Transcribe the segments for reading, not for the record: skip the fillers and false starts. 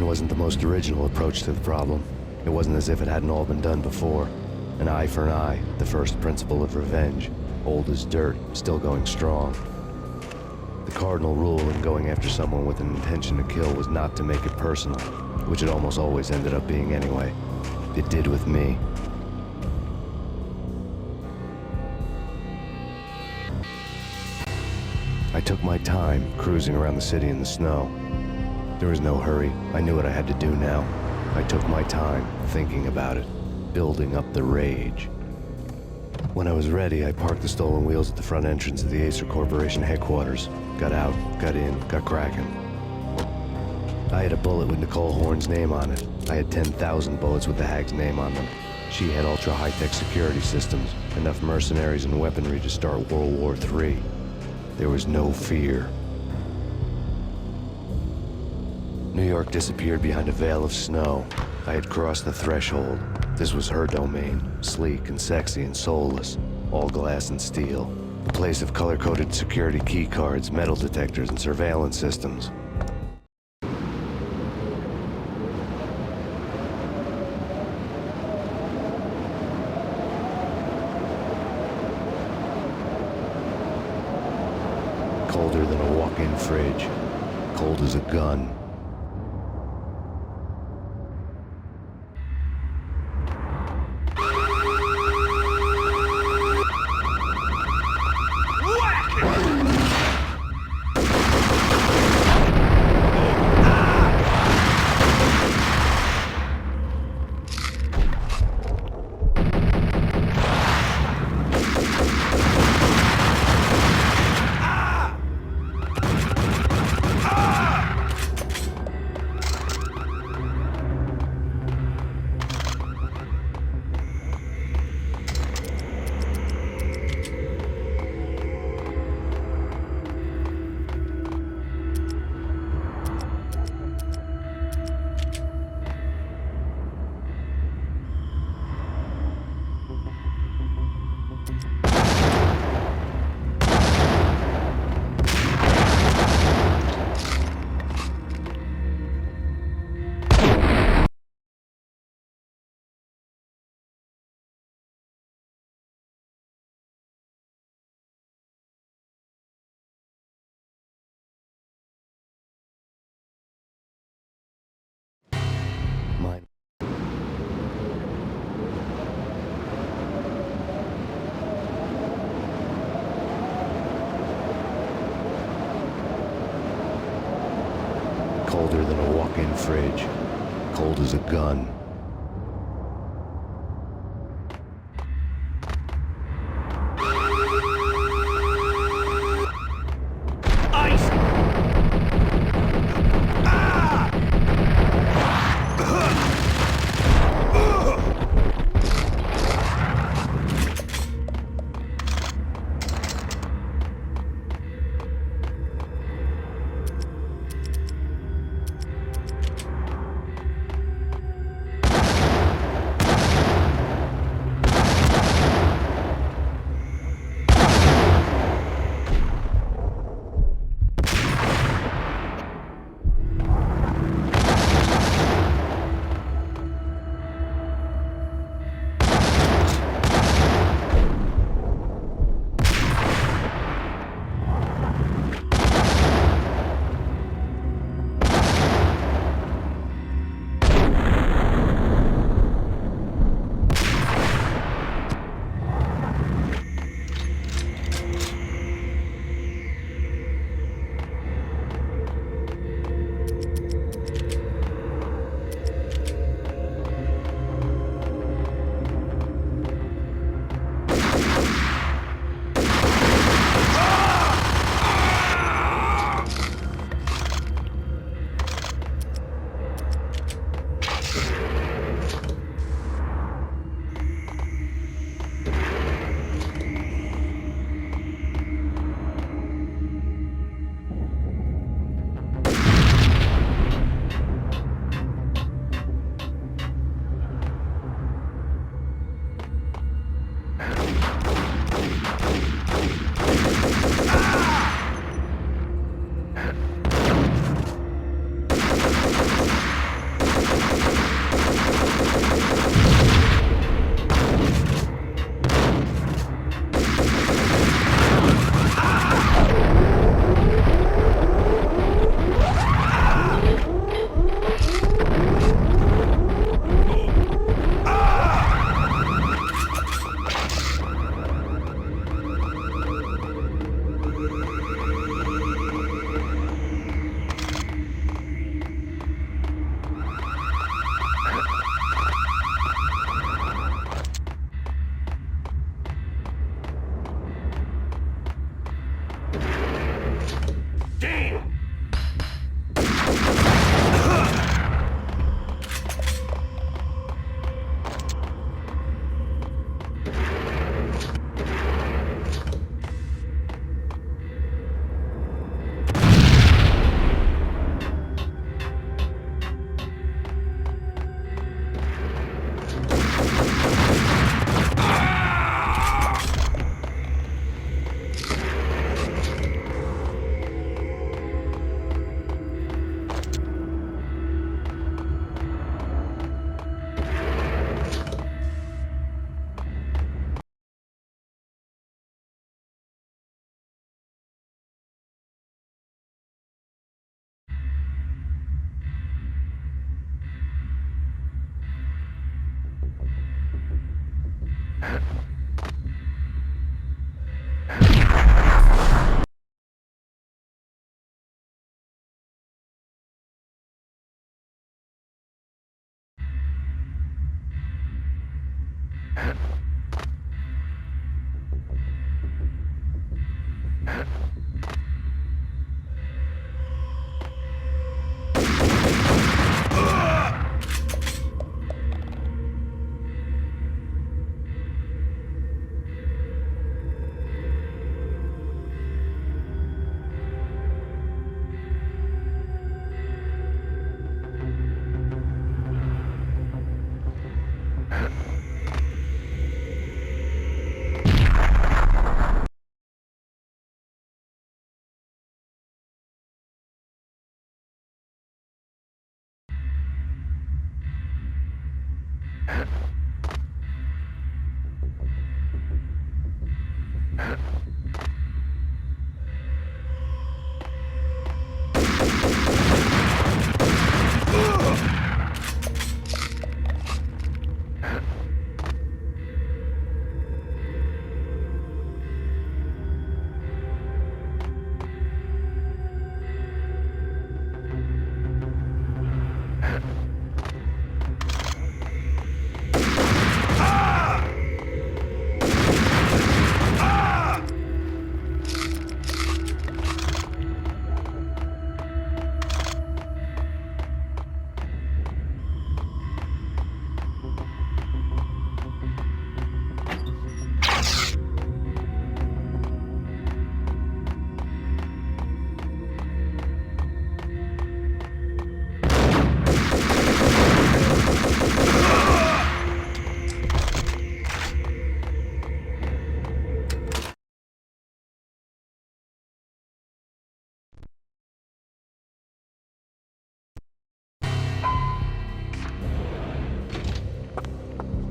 wasn't the most original approach to the problem. It wasn't as if it hadn't all been done before. An eye for an eye, the first principle of revenge. Old as dirt, still going strong. The cardinal rule in going after someone with an intention to kill was not to make it personal, which it almost always ended up being anyway. It did with me. I took my time, cruising around the city in the snow. There was no hurry. I knew what I had to do now. I took my time, thinking about it, building up the rage. When I was ready, I parked the stolen wheels at the front entrance of the Acer Corporation headquarters. Got out, got in, got cracking. I had a bullet with Nicole Horn's name on it. I had 10,000 bullets with the hag's name on them. She had ultra-high-tech security systems, enough mercenaries and weaponry to start World War III. There was no fear. New York disappeared behind a veil of snow. I had crossed the threshold. This was her domain, sleek and sexy and soulless, all glass and steel. A place of color-coded security key cards, metal detectors, and surveillance systems. Colder than a walk-in fridge. Cold as a gun. Mine. Colder than a walk-in fridge. Cold as a gun.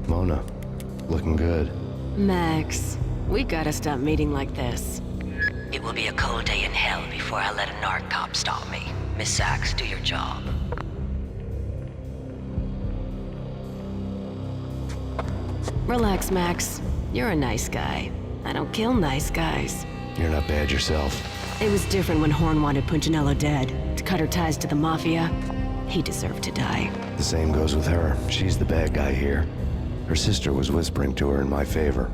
Mona, looking good. Max, we gotta stop meeting like this. It will be a cold day in hell before I let a narc cop stop me. Miss Sachs, do your job. Relax, Max. You're a nice guy. I don't kill nice guys. You're not bad yourself. It was different when Horn wanted Punchinello dead. To cut her ties to the Mafia, he deserved to die. The same goes with her. She's the bad guy here. Her sister was whispering to her in my favor.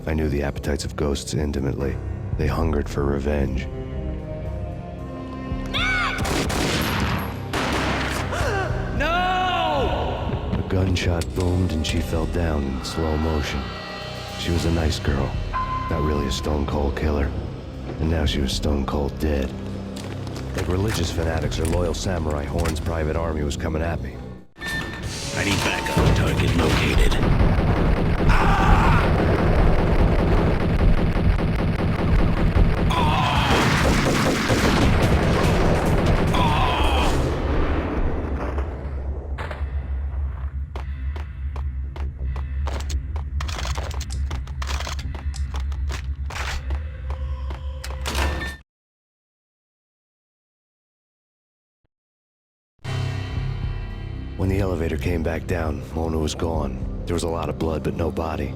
I knew the appetites of ghosts intimately. They hungered for revenge. No! A gunshot boomed and she fell down in slow motion. She was a nice girl, not really a stone-cold killer. And now she was stone-cold dead. Like religious fanatics or loyal samurai, Horn's private army was coming at me. I need backup. Target located. When the elevator came back down, Mona was gone. There was a lot of blood, but no body.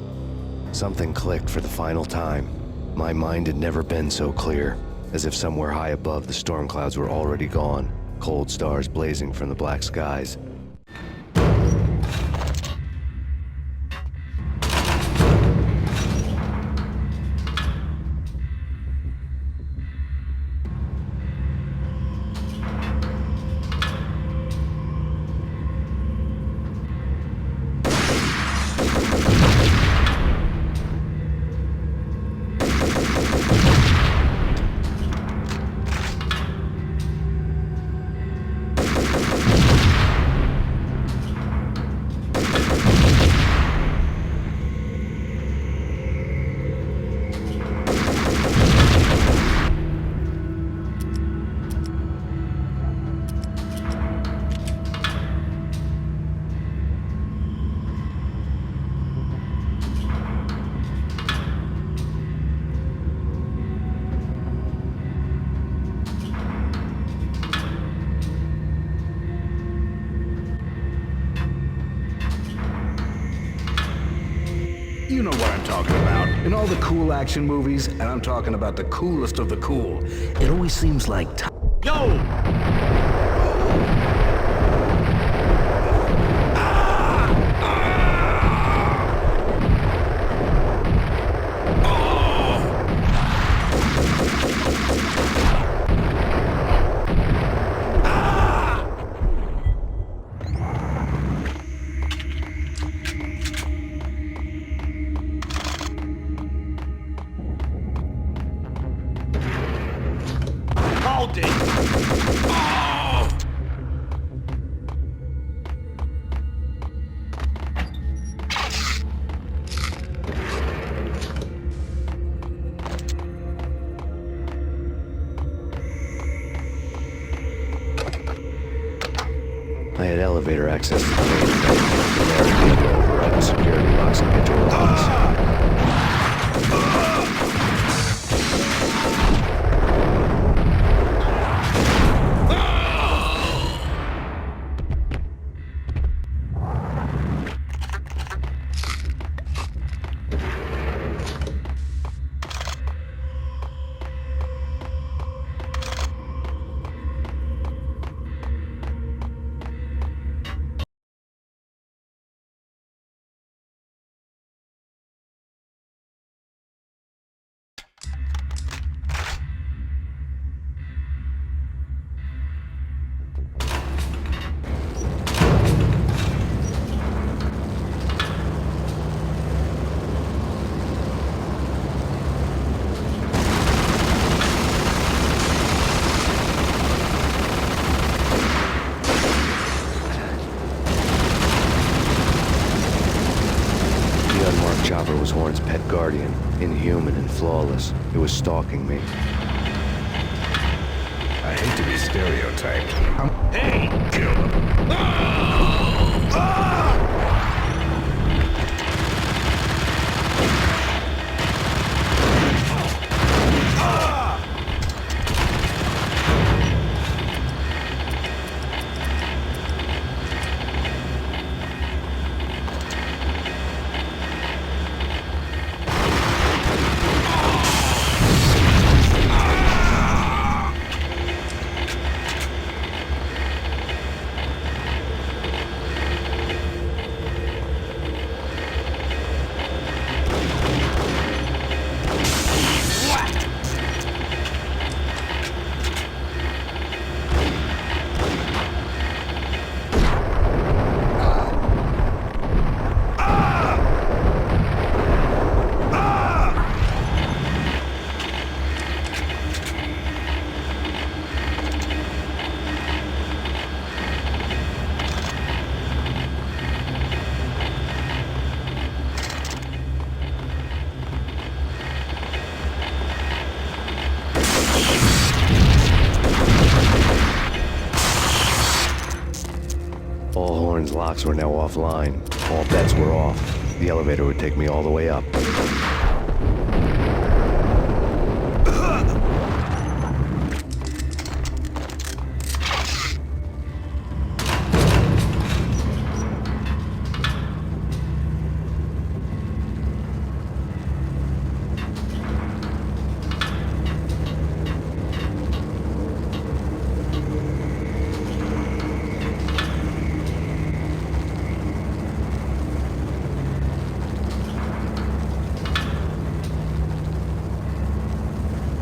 Something clicked for the final time. My mind had never been so clear, as if somewhere high above the storm clouds were already gone, cold stars blazing from the black skies. You know what I'm talking about. In all the cool action movies, and I'm talking about the coolest of the cool, it always seems like Yo! assaulted! Oh! I had elevator access to the main thing. From there, I could override the security box and get to her office. The unmarked chopper was Horn's pet guardian, inhuman and flawless. It was stalking me. I hate to be stereotyped. Hey! Kill him! All Horn's locks were now offline. All bets were off. The elevator would take me all the way up.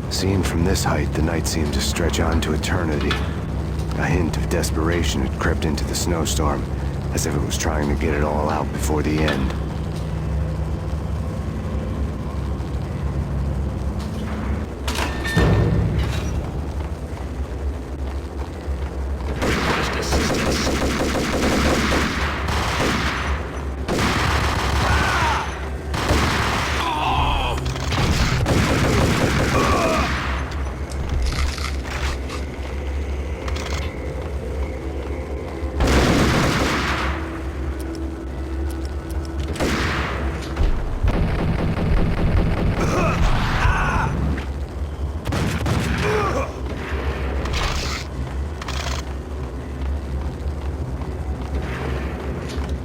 Seen from this height, the night seemed to stretch on to eternity. A hint of desperation had crept into the snowstorm, as if it was trying to get it all out before the end. Request assistance.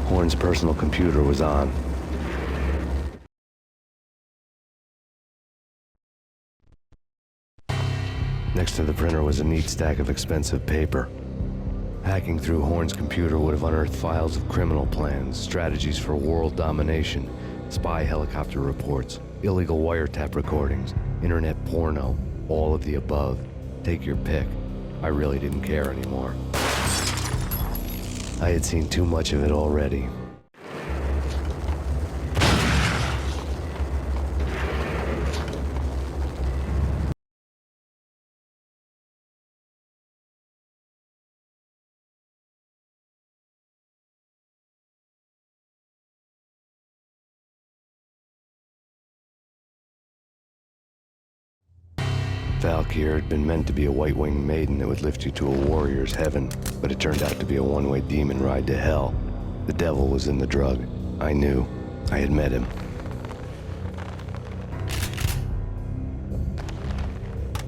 Horn's personal computer was on. Next to the printer was a neat stack of expensive paper. Hacking through Horn's computer would have unearthed files of criminal plans, strategies for world domination, spy helicopter reports, illegal wiretap recordings, internet porno, all of the above. Take your pick. I really didn't care anymore. I had seen too much of it already. Valkyr had been meant to be a white-winged maiden that would lift you to a warrior's heaven, but it turned out to be a one-way demon ride to hell. The devil was in the drug. I knew. I had met him.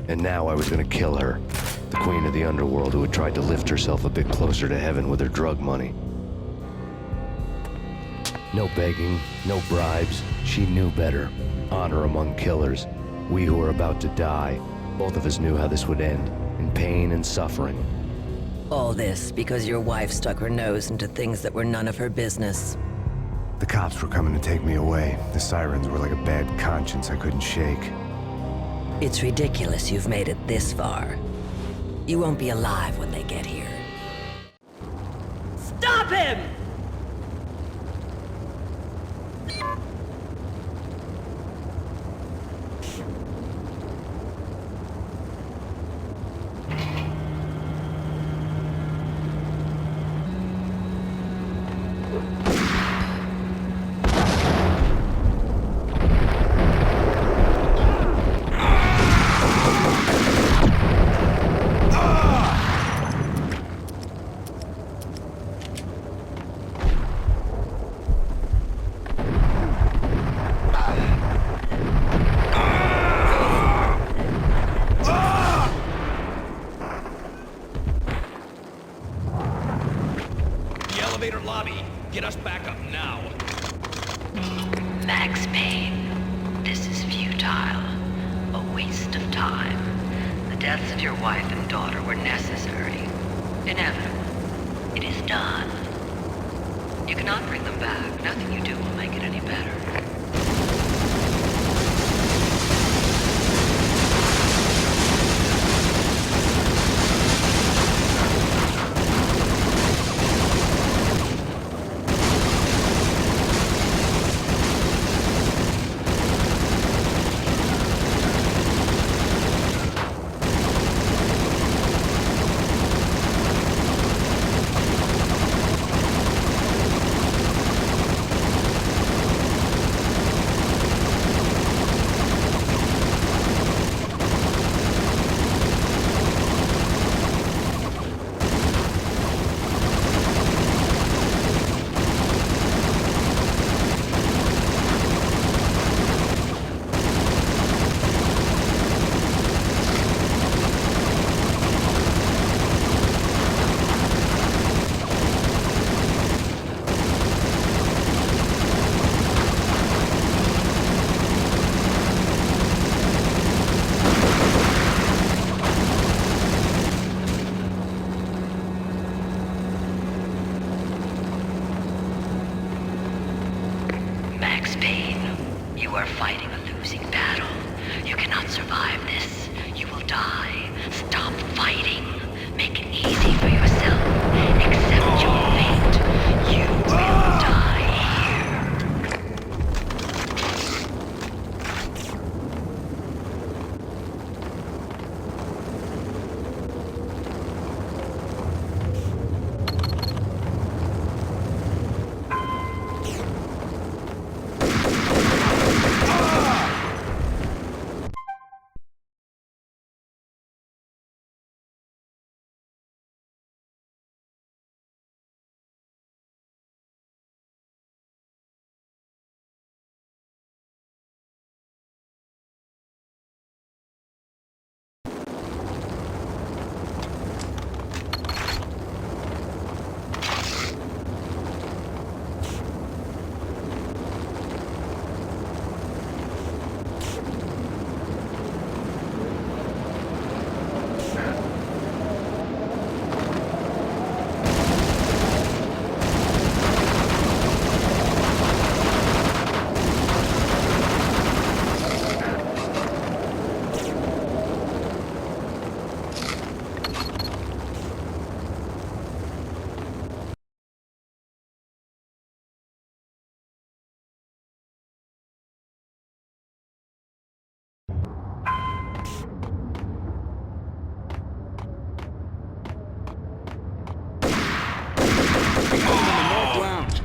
And now I was gonna kill her. The queen of the underworld who had tried to lift herself a bit closer to heaven with her drug money. No begging, no bribes. She knew better. Honor among killers. We who were about to die, both of us knew how this would end, in pain and suffering. All this because your wife stuck her nose into things that were none of her business. The cops were coming to take me away. The sirens were like a bad conscience I couldn't shake. It's ridiculous you've made it this far. You won't be alive when they get here. Stop him! Elevator lobby. Get us back up now. Max Payne, this is futile. A waste of time. The deaths of your wife and daughter were necessary. Inevitable. It is done. You cannot bring them back. Nothing you do will make it any better. Max Payne, you are fighting a losing battle. You cannot survive this. You will die. Stop fighting. Make it easy for yourself. Accept your fate. You will die here.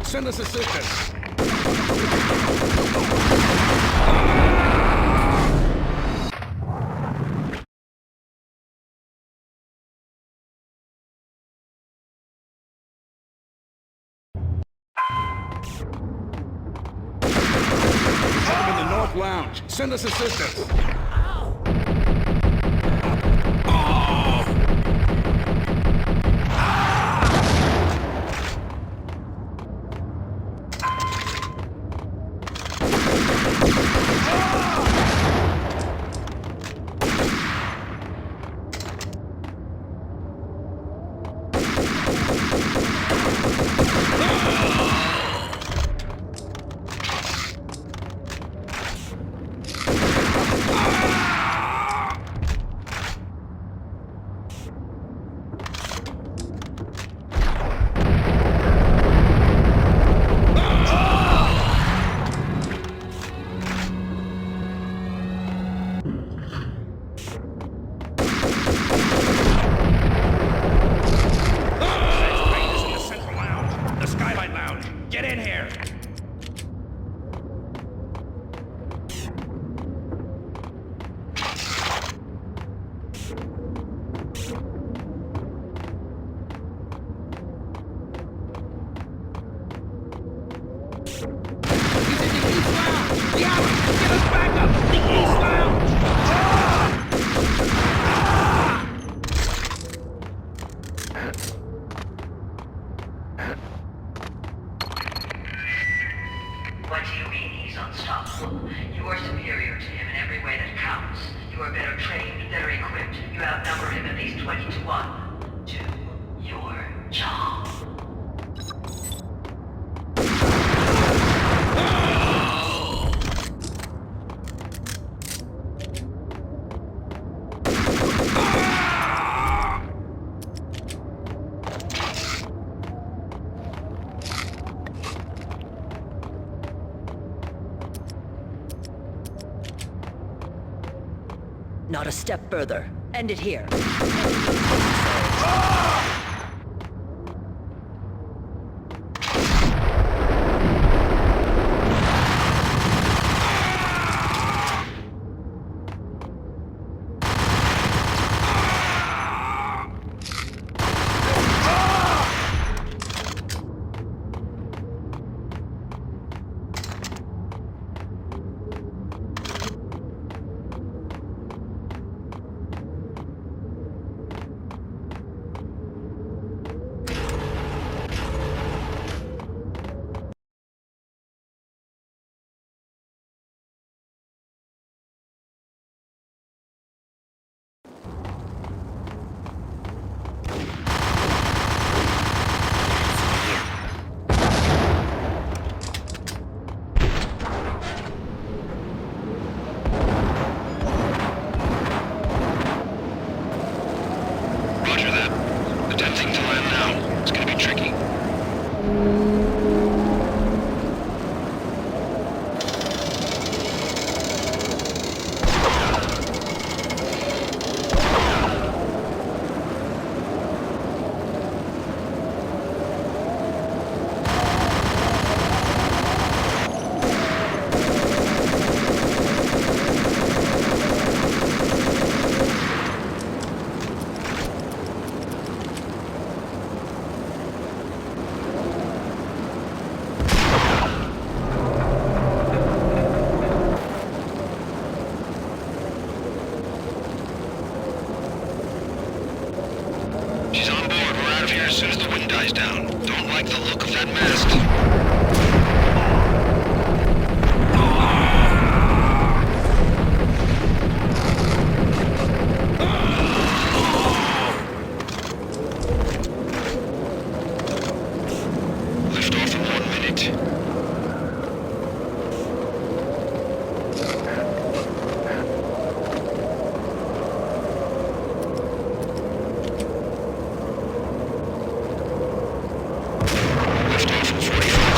Send us assistance. North Lounge. Send us assistance. Payne is in the Central Lounge. The Skylight Lounge. Get in here. What do you mean he's unstoppable? You are superior to him in every way that counts. You are better trained, better equipped. You outnumber him at least 20 to 1. Do your job. Not a step further. End it here. Roger that. Attempting to land now. It's gonna be tricky. She's on board. We're out of here as soon as the wind dies down. Don't like the look of that mast. Lift off in 1 minute. Lift off in 45.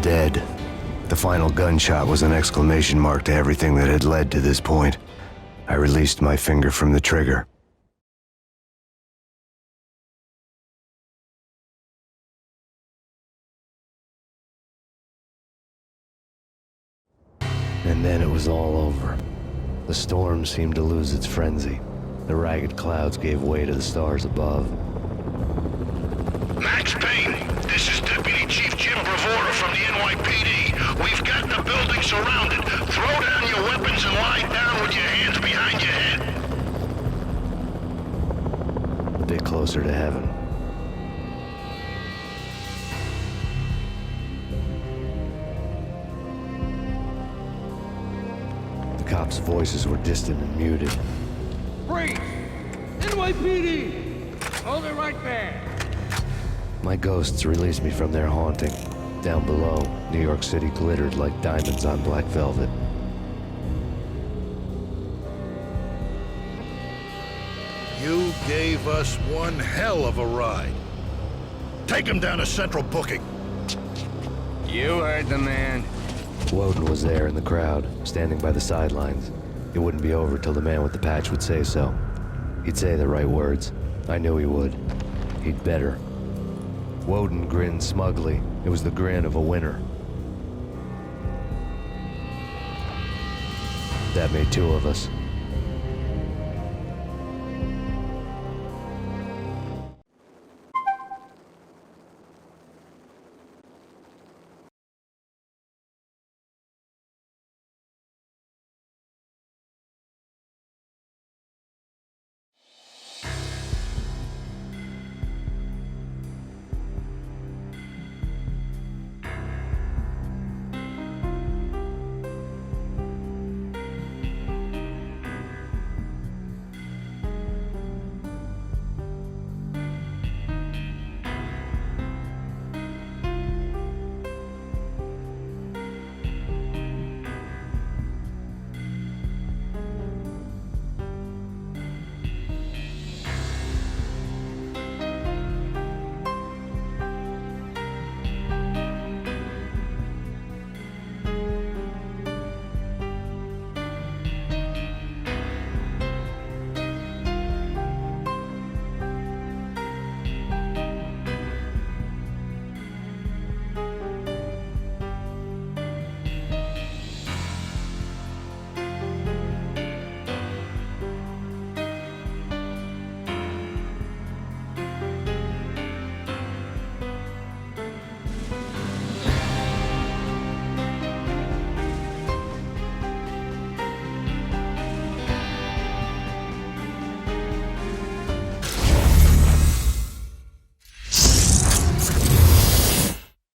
dead. The final gunshot was an exclamation mark to everything that had led to this point. I released my finger from the trigger. And then it was all over. The storm seemed to lose its frenzy. The ragged clouds gave way to the stars above. Max Payne, this is Deputy Chief Jim Bravura from the NYPD. We've got the building surrounded. Throw down your weapons and lie down with your hands behind your head. A bit closer to heaven. The cops' voices were distant and muted. Freeze! NYPD! Hold it right there! My ghosts released me from their haunting. Down below, New York City glittered like diamonds on black velvet. You gave us one hell of a ride. Take him down to Central Booking. You heard the man. Woden was there in the crowd, standing by the sidelines. It wouldn't be over till the man with the patch would say so. He'd say the right words. I knew he would. He'd better. Woden grinned smugly. It was the grin of a winner. That made two of us.